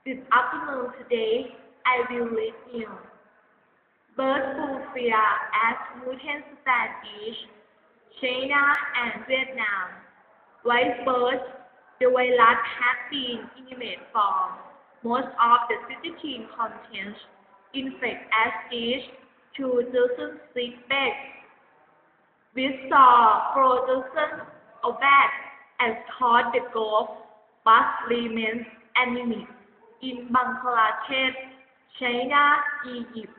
This afternoon today, I will read you bird flu fear as mutant Spanish, China and Vietnam. White birds, the virus has been intimate form. Most of the 16 contents infect as each 2006 bats. We saw 4,000 of bats and thought the ghost but remains endemic in Bangladesh, China, Egypt,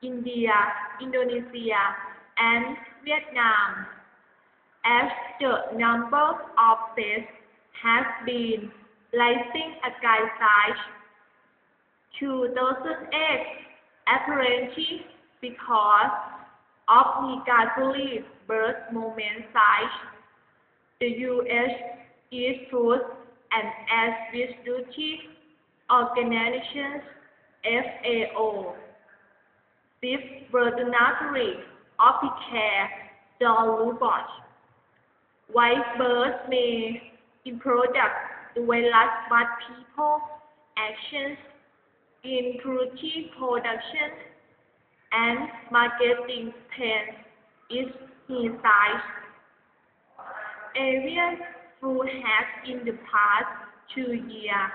India, Indonesia, and Vietnam. As the number of deaths has been rising against 2008, apparently because of migratory birth movement size, the U.S. East Food and Agriculture Organization (FAO) chief veterinary officer John Rubach. White birds may introduce the virus, but people's actions in poultry production and marketing trends is hindsight. Avian flu has in the past 2 years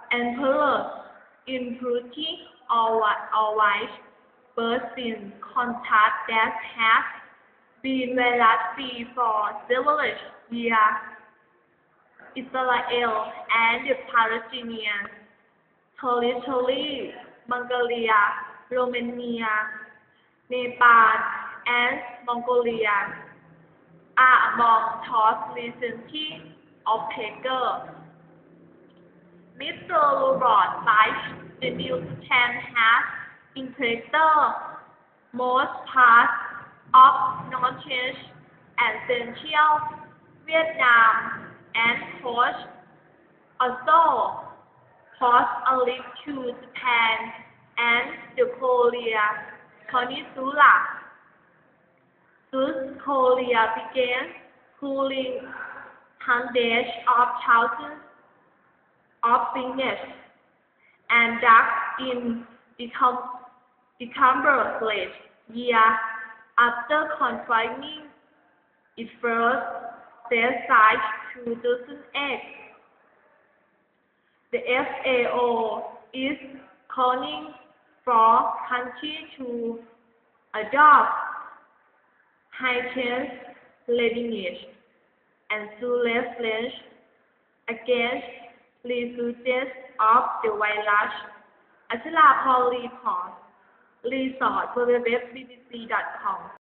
entered in poultry or white birds in contact that have been virus-free for several years. Israel and the Palestinian territory, Mongolia, Romania, Nepal, and Mongolia are among top recently obtaining. Mr. Robert cites the new system has infected most parts of Northeast and Central Vietnam and also posed a link to Japan and the Korea Peninsula. Thus, Korea began killing hundreds of thousands of cygnets and ducks in December last year after confining its first test site in 2008. The FAO is calling for countries to adopt heightened readiness and surveillance against resurgence of the virus. Achara Paul report, resort www.bbc.com